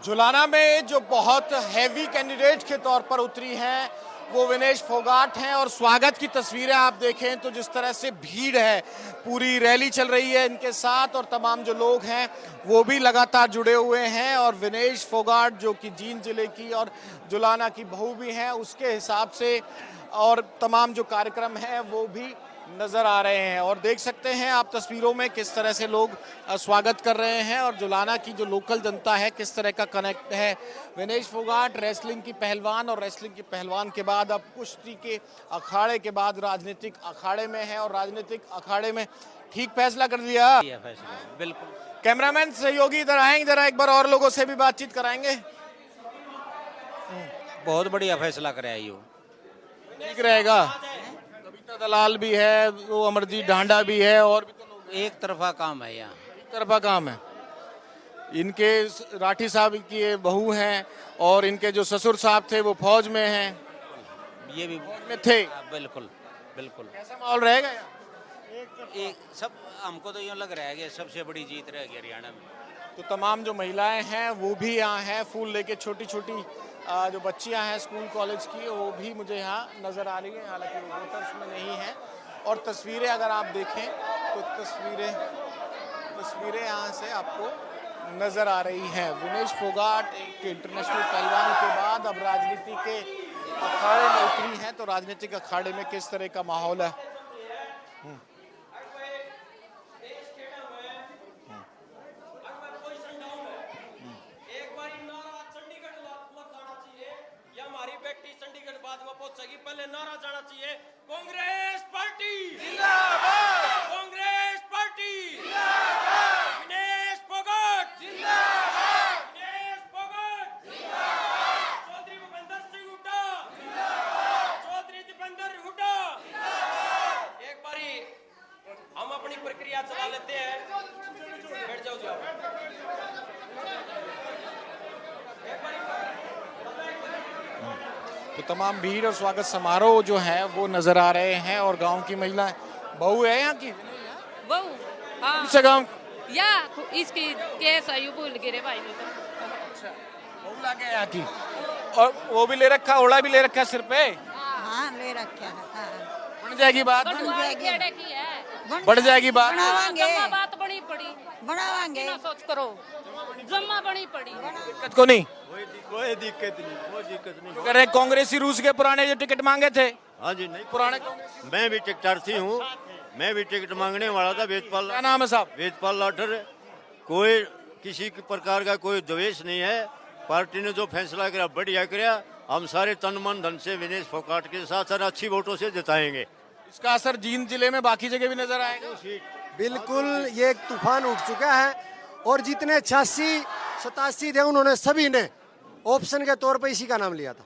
जुलाना में जो बहुत हैवी कैंडिडेट के तौर पर उतरी हैं वो विनेश फोगाट हैं और स्वागत की तस्वीरें आप देखें तो जिस तरह से भीड़ है, पूरी रैली चल रही है इनके साथ और तमाम जो लोग हैं वो भी लगातार जुड़े हुए हैं। और विनेश फोगाट जो कि जींद जिले की और जुलाना की बहू भी हैं, उसके हिसाब से और तमाम जो कार्यक्रम हैं वो भी नज़र आ रहे हैं। और देख सकते हैं आप तस्वीरों में किस तरह से लोग स्वागत कर रहे हैं और जुलाना की जो लोकल जनता है किस तरह का कनेक्ट है। विनेश फोगाट रेसलिंग की पहलवान और रेसलिंग की पहलवान के बाद अब कुश्ती के अखाड़े के बाद राजनीतिक अखाड़े में है और राजनीतिक अखाड़े में ठीक फैसला कर दिया। बिल्कुल। कैमरामैन सहयोगी इधर आएंगे, जरा एक बार और लोगों से भी बातचीत कराएंगे। बहुत बढ़िया फैसला कराया यो, ठीक रहेगा। कविता दलाल भी है, वो अमरजीत ढांडा भी है और भी तो लोग। एक तरफा काम है यहाँ, एक तरफा काम है। इनके राठी साहब की ये बहू हैं और इनके जो ससुर साहब थे वो फौज में हैं, ये भी फौज में थे। बिल्कुल बिल्कुल। कैसा माहौल रहेगा यहाँ? एक सब हमको तो यूँ लग रहा है कि सबसे बड़ी जीत रहेगी हरियाणा में। तो तमाम जो महिलाएं हैं वो भी यहाँ हैं, फूल लेके छोटी छोटी जो बच्चियां हैं स्कूल कॉलेज की वो भी मुझे यहाँ नज़र आ रही है, हालांकि वो वोटर्स में नहीं है। और तस्वीरें अगर आप देखें तो तस्वीरें यहाँ से आपको नज़र आ रही हैं। विनेश फोगाट एक इंटरनेशनल पहलवान के बाद अब राजनीति के अखाड़े में उतरी हैं, तो राजनीतिक अखाड़े में किस तरह का माहौल है। चंडीगढ़ बाद में पहुंचेगी, पहले नारा जाना चाहिए कांग्रेस पार्टी जिंदाबाद, कांग्रेस पार्टी जिंदाबाद, विनेश फोगाट जिंदाबाद, विनेश फोगाट जिंदाबाद, चौधरी भूपेंद्र सिंह हुड्डा जिंदाबाद, चौधरी दीपेंद्र हुड्डा जिंदाबाद। एक बारी हम अपनी प्रक्रिया चला लेते हैं, बैठ जाओ जी आप। तो तमाम भीड़ और स्वागत समारोह जो है वो नजर आ रहे हैं और गांव की महिला बहू है यहाँ की बहू, हाँ किस गांव या इसकी केस आयु भूल गिरे भाई में तो। अच्छा, बहू लागे यहाँ की और वो भी ले रखा, ओढ़ा भी ले रखा सिर पे। हाँ ले रखा है। हाँ। बन जाएगी बात, बढ़ जाएगी बात। जम्मा बात बड़ी पड़ी, बनावांगे, ना सोच करो, जम्मा बड़ी पड़ी। दिक्कत को नहीं, कोई दिक्कत नहीं। कह रहे कांग्रेसी रूस के पुराने जो टिकट मांगे थे। हाँ जी, नहीं पुराने मैं भी टिकटार्थी हूँ, मैं भी टिकट मांगने वाला था। वेदपाल, क्या नाम है साहब? वेदपाल लाठर। कोई किसी प्रकार का कोई द्वेष नहीं है। पार्टी ने जो फैसला किया बढ़िया किया। हम सारे तन मन धन से विनेश फोगाट के साथ साथ अच्छी वोटों से जिताएंगे। इसका असर जींद जिले में बाकी जगह भी नजर आएगा। बिल्कुल, ये एक तूफान उठ चुका है और जितने 86-87 थे उन्होंने सभी ने ऑप्शन के तौर पर इसी का नाम लिया था।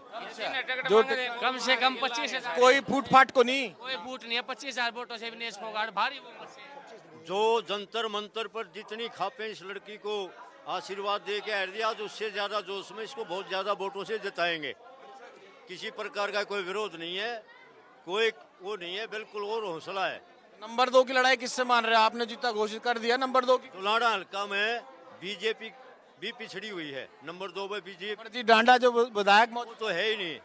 जो कम से कम 25,000, कोई फूट फाट को नहीं, कोई फूट नहीं है। 25,000 वोटों से विनेश फोगाट भारी बहुमत से। जो जंतर मंतर पर जितनी खापे इस लड़की को आशीर्वाद दे के हर दिया, तो उससे ज्यादा जोश में इसको बहुत ज्यादा वोटों से जिताएंगे। किसी प्रकार का कोई विरोध नहीं है, कोई वो नहीं है, बिल्कुल और हौसला है। नंबर 2 की लड़ाई किससे मान रहे हैं? आपने जीता घोषित कर दिया नंबर 2 की। तुलाड़ा हल्का में बीजेपी भी पिछड़ी हुई है। नंबर 2 में बीजेपी अमरजीत ढांडा जो विधायक वो तो है ही नहीं,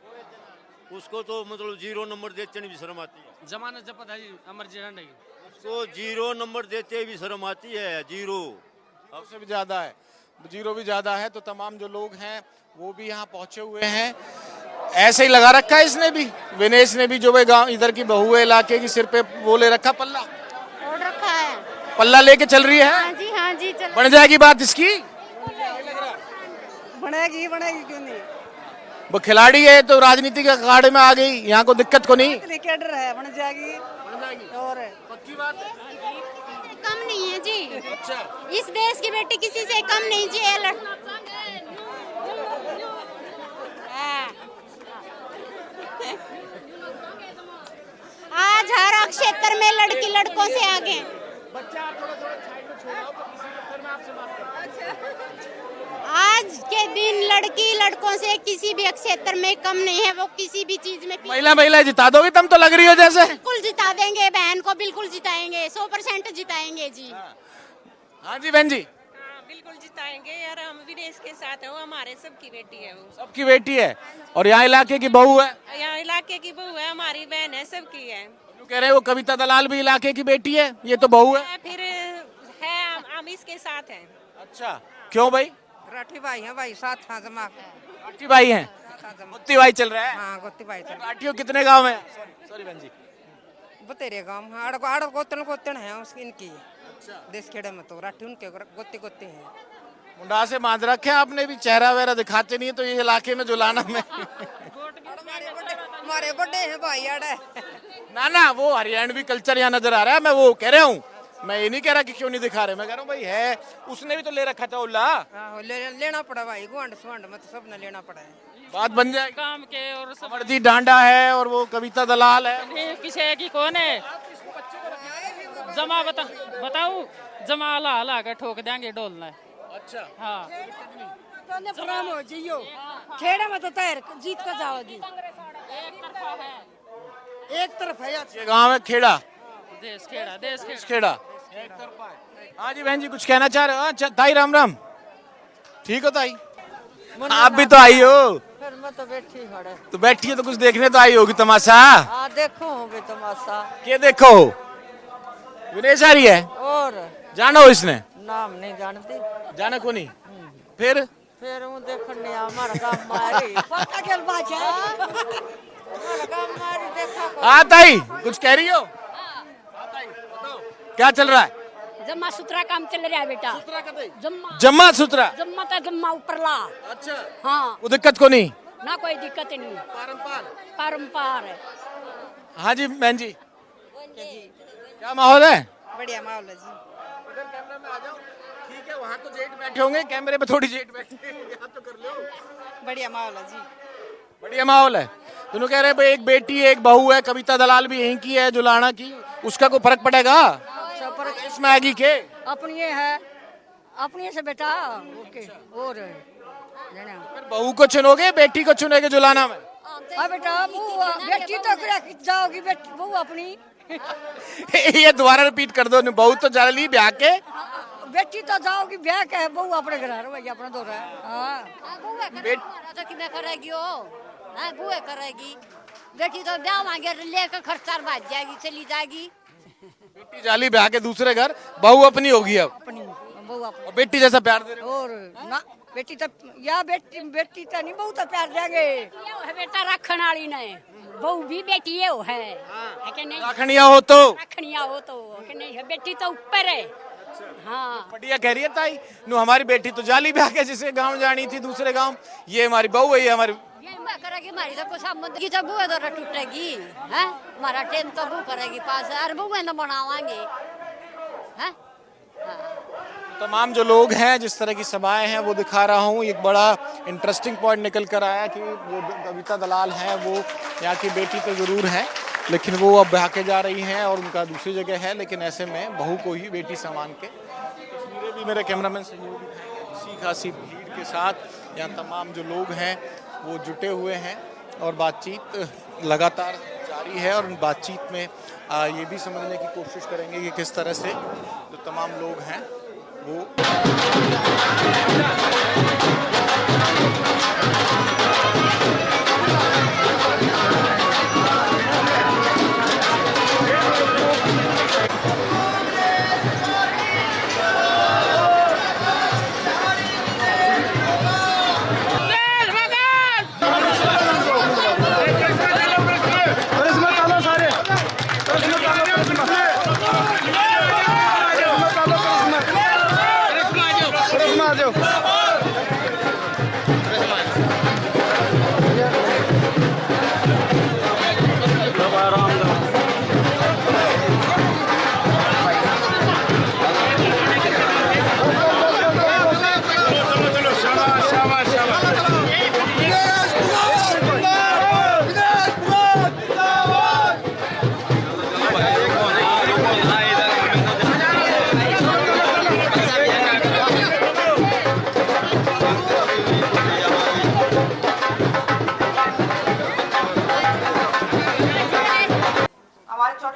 उसको तो मतलब 0 नंबर देते नहीं भी शर्म आती है। जमानत जब्त है जी अमरजीत ढांडा की, उसको 0 नंबर देते भी शर्म आती है। 0 से भी ज्यादा है, 0 भी ज्यादा है। तो तमाम जो लोग हैं वो भी यहाँ पहुंचे हुए हैं। ऐसे ही लगा रखा है इसने भी, विनेश ने भी, जो वे गांव इधर की बहू है इलाके की, सिर पे वो ले रखा पल्ला, ओढ़ रखा है। पल्ला लेके चल रही है। हाँ जी चल। बन जाएगी बात इसकी, बनेगी क्यों नहीं? वो खिलाड़ी है तो राजनीति के अखाड़े में आ गई, यहाँ को दिक्कत को नहीं। क्रिकेटर है, बन जाएगी। और पक्की बात है, कम नहीं है जी। अच्छा, इस देश की बेटी किसी से कम नहीं जी। आज हर क्षेत्र में लड़की लड़कों से आगे। आज के दिन लड़की लड़कों से किसी भी क्षेत्र में कम नहीं है, वो किसी भी चीज में। महिला जिता दोगी तुम तो, लग रही हो जैसे। बिल्कुल जिता देंगे बहन को, बिल्कुल जिताएंगे, 100% जिताएंगे जी। हाँ जी बहन जी, बिल्कुल जिताएंगे यार, हम विनेश के साथ हैं, वो हमारे सबकी बेटी है, वो सबकी बेटी है और यहाँ इलाके की बहू है। यहाँ इलाके की बहू है, हमारी बहन है, सबकी है। जो कह रहे हैं वो कविता दलाल भी इलाके की बेटी है, ये तो बहू है। फिर है हम इसके साथ हैं। अच्छा, क्यों भाई? राठी भाई हैं भाई, साथ हाँ जमा गुत्ती भाई हैं, गुत्ती भाई चल रहा है। हाँ गोती भाई राठियों कितने गांव में? सॉरी बहन जी। बतेरे गाँव आड़ गोतन है उसकी, इनकी देश खेड़े में तो राठी उनके गोती हैं। मुंडा से बांध रखे हैं आपने भी, चेहरा वेरा दिखाते नहीं है तो ये इलाके में जुलाना में। हमारे बड़े हैं भाई आड़े। ना वो हरियाणवी कल्चर यहाँ नजर आ रहा है, मैं वो कह रहा हूँ, मैं ये नहीं कह रहा कि क्यों नहीं दिखा रहे, मैं कह रहा हूँ भाई है, उसने भी तो ले रखा था उल्ला। लेना पड़ा भाई, गुआंढ सुआंढ में तो सब ने लेना पड़ा है। बात बन जाएगी। काम के और सब समर्थी डांडा है और वो कविता दलाल है। किसे की कौन है जमा बताऊ जमा हला हला के ठोक देंगे डोलना है। अच्छा हाँ प्रणाम हो जियो, खेड़े में तो तैर जीत कर जाओगी। एक तरफ है ये गांव है खेड़ा, देश खेड़ा खेड़ा। हाँ जी बहन जी कुछ कहना चाह रहे हो? अच्छा ताई राम राम, ठीक हो ताई? आप भी तो आई हो। फिर मैं तो बैठी खड़े। तो बैठी है तो कुछ देखने तो आई होगी तमाशा। हाँ देखो भी तमाशा। क्या देखो? विनेश आ रही है और जानो इसने नाम नहीं जानती, जाना को नहीं। फिर वो देखने हमारा काम मारी पता चल बाजा हमारा काम मारी देखा को। हाँ ताई कुछ कह रही हो? क्या चल रहा है? जम्मा सूत्रा काम चल रहा है बेटा। जम्मा सूत्रा। जम्मा तो जम्मा ऊपर ला। अच्छा हाँ वो दिक्कत को नहीं, ना कोई दिक्कत नहीं, पारंपार है। हाँ जी बहन जी क्या माहौल है? बढ़िया माहौल है जी। कैमरा में आ जाओ, ठीक है वहाँ तो जेठ बैठे होंगे, कैमरे पे थोड़ी जेठ बैठे हैं, यहाँ तो कर लो। बढ़िया माहौल है जी। बढ़िया माहौल है। दोनों कह रहे हैं भाई एक बेटी है एक बहू है, कविता दलाल भी यहीं की है जुलाना की, उसका कोई फर्क पड़ेगा इसमें आएगी के? अपनी है, अपनी से बेटा ओके। और फिर बहू को चुनोगे बेटी को चुनेगे जुलाना में? बेटा बेटी तो जाओगी, बेटी बहू अपनी। ये दोबारा रिपीट कर दो, बहू तो जा ली ब्याह के, बेटी तो जाओगी ब्याह के, बहू अपने घर भैया अपना दो रहा है। हाँ कितना करेगी वो? हाँ बुआ करेगी, बेटी तो ब्याह मांगे लेकर खर्चा भाग जाएगी, चली जाएगी। बेटी जाली ब्याह के दूसरे घर, बहू अपनी होगी अब, अपनी बहू अपनी। और बेटी जैसा प्यार दे रहे हो। और ना बेटी तो या बेटी तो नहीं, बहू तो प्यार देंगे। बेटा रखने वाली नहीं, बहू भी बेटी है, है कि नहीं? राखनिया हो तो रखनिया हो तो कि नहीं है, बेटी तो ऊपर है। हाँ बढ़िया कह रही है ताई, नु हमारी बेटी तो जाली ब्याह के जिसे गांव जानी थी दूसरे गांव, ये हमारी बहू है, ये हमारी करेगी हमारी तो कुछ संबंध की, तो बुआ तो टूटेगी है, हमारा टेन तो बू करेगी 5,000 बुआ तो बनावाएंगे है। तमाम जो लोग हैं जिस तरह की सभाएं हैं वो दिखा रहा हूँ। एक बड़ा इंटरेस्टिंग पॉइंट निकल कर आया कि वो कविता दलाल हैं, वो यहाँ की बेटी तो जरूर है लेकिन वो अब ब्याह के जा रही हैं और उनका दूसरी जगह है, लेकिन ऐसे में बहू को ही बेटी सम्मान के तस्वीरें भी मेरे कैमरामैन सहयोगी अच्छी खासी भीड़ के साथ यहाँ तमाम जो लोग हैं वो जुटे हुए हैं और बातचीत लगातार जारी है। और बातचीत में ये भी समझने की कोशिश करेंगे कि किस तरह से जो तमाम लोग हैं वो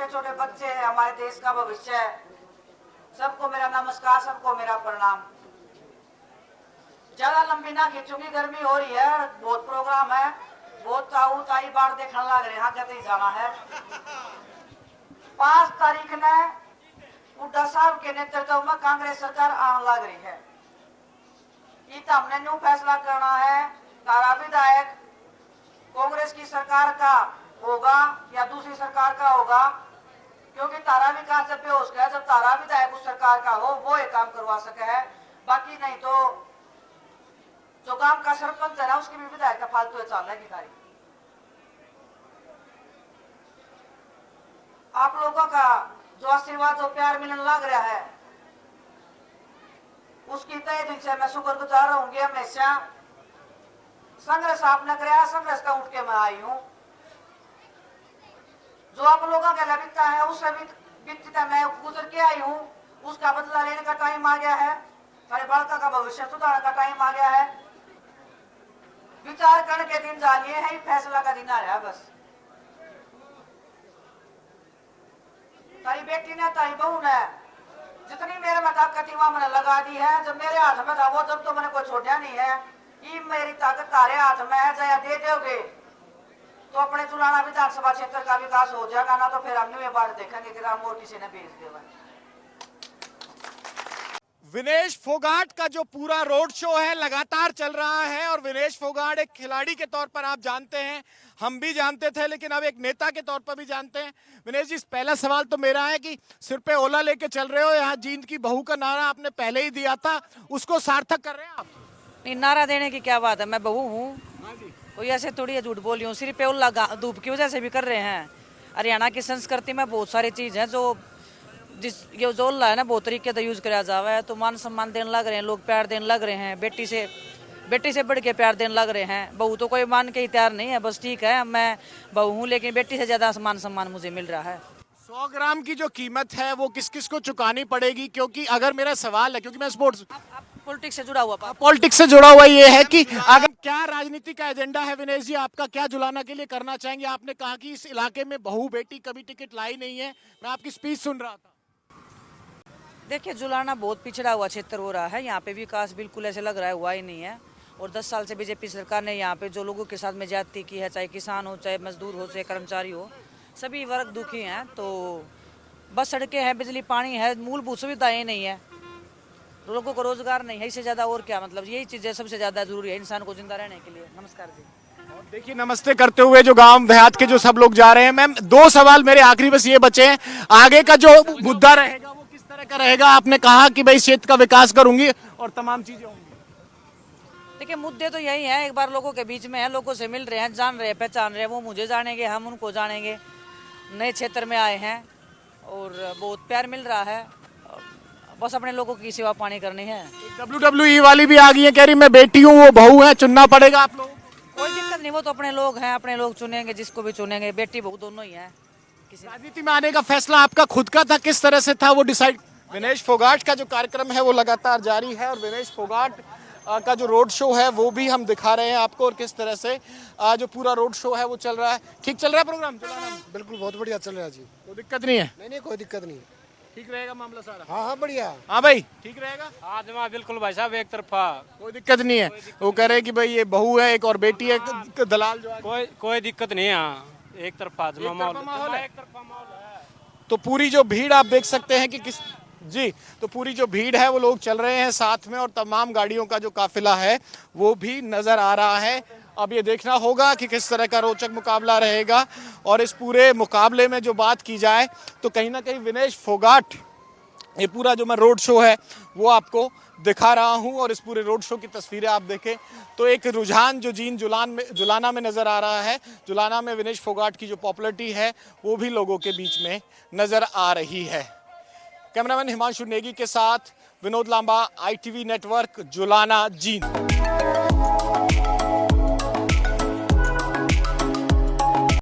छोटे बच्चे हैं, हमारे देश का भविष्य है। सबको मेरा नमस्कार, सबको मेरा प्रणाम। ज्यादा लंबी ना खींचूंगी, गर्मी हो रही है, बहुत प्रोग्राम है, बहुत ताऊ ताई बाढ़ देखने लग रहे हैं, यहाँ कहते ही जाना है। 5 तारीख ने हुड्डा साहब के नेतृत्व में कांग्रेस सरकार आने लग रही है। ये तो हमने न्यू फैसला करना है, तारा विधायक कांग्रेस की सरकार का होगा या दूसरी सरकार का होगा, क्योंकि तारा विकास जब बेहोश गया, जब तारा विधायक उस सरकार का हो वो ये काम करवा सके है, बाकी नहीं तो जो गांव का सरपंच है ना उसकी भी विधायक का फालतू चाल है तारीख। आप लोगों का जो आशीर्वाद जो प्यार मिलने लग रहा है उसकी तय दिल से मैं शुक्रगुजार रहूंगी हमेशा। संघर्ष आपने कराया, संघर्ष का उठ के मैं आई हूँ। जो आप लोगों का लबिता है उससे बीतता मैं गुजर के आई हूँ, उसका बदला लेने का टाइम आ गया है, हमारे बालका का भविष्य सुधारने का टाइम आ गया है। विचार करने के दिन जानिए है, फैसला का दिन आ रहा है। बस तारी बेटी ने तारी बहू ने जितनी मेरे में ताकत वहां मैंने लगा दी है, जब मेरे हाथ में था वो जब तो मैंने कोई छोड़ा नहीं है। ये मेरी ताकत तारे हाथ में है, जया दे दोगे तो अपने जुलाना विधानसभा क्षेत्र का विकास हो जाएगा, ना तो फिर हम ये बात देखेंगे कि राम मोटी से ने भेज देगा। विनेश फोगाट का जो पूरा रोड शो है लगातार चल रहा है और विनेश फोगाट एक खिलाड़ी के तौर पर आप जानते हैं, हम भी जानते थे, लेकिन अब एक नेता के तौर पर भी जानते हैं। विनेश जी, पहला सवाल तो मेरा है कि सिर पे ओला लेके चल रहे हो, यहाँ जींद की बहू का नारा आपने पहले ही दिया था, उसको सार्थक कर रहे हैं आप? नहीं, नारा देने की क्या बात है, मैं बहू हूँ, कोई ऐसे थोड़ी है झूठ बोली हूँ। सिर पे ओला धूप की वजह से भी कर रहे हैं। हरियाणा की संस्कृति में बहुत सारी चीज है जो ये जो है ना बहुत तरीके से यूज कराया जावा है, तो मान सम्मान देने लग रहे हैं, लोग प्यार देने लग रहे हैं, बेटी से बढ़ के प्यार देने लग रहे हैं। बहू तो कोई मान के ही तैयार नहीं है, बस ठीक है मैं बहू हूँ, लेकिन बेटी से ज्यादा मान सम्मान मुझे मिल रहा है। 100 ग्राम की जो कीमत है वो किस किस को चुकानी पड़ेगी? क्योंकि अगर मेरा सवाल है, क्योंकि मैं स्पोर्ट्स पॉलिटिक्स से जुड़ा हुआ पॉलिटिक्स से जुड़ा हुआ ये है कि अगर क्या राजनीति का एजेंडा है विनेश जी, आपका क्या जुलाना के लिए करना चाहेंगे? आपने कहा कि इस इलाके में बहू बेटी कभी टिकट लाई नहीं है, मैं आपकी स्पीच सुन रहा था। देखिए, जुलाना बहुत पिछड़ा हुआ क्षेत्र हो रहा है, यहाँ पे विकास बिल्कुल ऐसे लग रहा है हुआ ही नहीं है। और 10 साल से बीजेपी सरकार ने यहाँ पे जो लोगों के साथ में ज्यादती की है, चाहे किसान हो, चाहे मजदूर हो, चाहे कर्मचारी हो, सभी वर्ग दुखी हैं। तो बस सड़कें हैं, बिजली पानी है, मूलभूत सुविधाएं नहीं है, लोगों को रोजगार नहीं है, इससे ज्यादा और क्या? मतलब यही चीजें सबसे ज्यादा जरूरी है इंसान को जिंदा रहने के लिए। नमस्कार जी। देखिए, नमस्ते करते हुए जो गांव देहात के जो सब लोग जा रहे हैं, मैम 2 सवाल मेरे आखिरी बस ये बचे हैं। आगे का जो मुद्दा रहेगा वो किस तरह का रहेगा? आपने कहा कि भाई क्षेत्र का विकास करूंगी और तमाम चीजें होंगी। देखिए, मुद्दे तो यही है, एक बार लोगों के बीच में है, लोगों से मिल रहे हैं, जान रहे हैं, पहचान रहे हैं, वो मुझे जानेंगे, हम उनको जानेंगे। नए क्षेत्र में आए हैं और बहुत प्यार मिल रहा है, बस अपने लोगों की सेवा पानी करनी है। WWE वाली भी आ गई है, कह रही मैं बेटी हूँ, वो बहू है, चुनना पड़ेगा आप लोगों को। कोई दिक्कत नहीं, वो तो अपने लोग हैं, अपने लोग चुनेंगे, जिसको भी चुनेंगे, बेटी बहू दोनों ही हैं। राजनीति में आने का फैसला आपका खुद का था, किस तरह से था वो डिसाइड? विनेश फोगाट का जो कार्यक्रम है वो लगातार जारी है और विनेश फोगाट का जो रोड शो है वो भी हम दिखा रहे हैं आपको, और किस तरह से जो पूरा रोड शो है वो चल रहा है। ठीक चल रहा है प्रोग्राम? बिल्कुल बहुत बढ़िया चल रहा है जी, कोई दिक्कत नहीं है? नहीं कोई दिक्कत नहीं, ठीक रहेगा मामला सारा? हाँ बढ़िया। हाँ भाई, ठीक रहेगा? हाँ जमा बिल्कुल भाई साहब, एक तरफा कोई दिक्कत नहीं है। वो कह रहे हैं कि भाई ये बहू है एक और बेटी है, दलाल जो है। कोई दिक्कत नहीं है, एक तरफा जमा माहौल है। एक तरफा माहौल है। तो पूरी जो भीड़ आप देख सकते हैं कि किस जी, तो पूरी जो भीड़ है वो लोग चल रहे हैं साथ में, और तमाम गाड़ियों का जो काफिला है वो भी नजर आ रहा है। अब ये देखना होगा कि किस तरह का रोचक मुकाबला रहेगा। और इस पूरे मुकाबले में जो बात की जाए तो कहीं ना कहीं विनेश फोगाट, ये पूरा जो मैं रोड शो है वो आपको दिखा रहा हूं, और इस पूरे रोड शो की तस्वीरें आप देखें तो एक रुझान जो जुलाना में नज़र आ रहा है। जुलाना में विनेश फोगाट की जो पॉपुलैरिटी है वो भी लोगों के बीच में नज़र आ रही है। कैमरामैन हिमांशु नेगी के साथ विनोद लांबा, ITV नेटवर्क, जुलाना, जींद।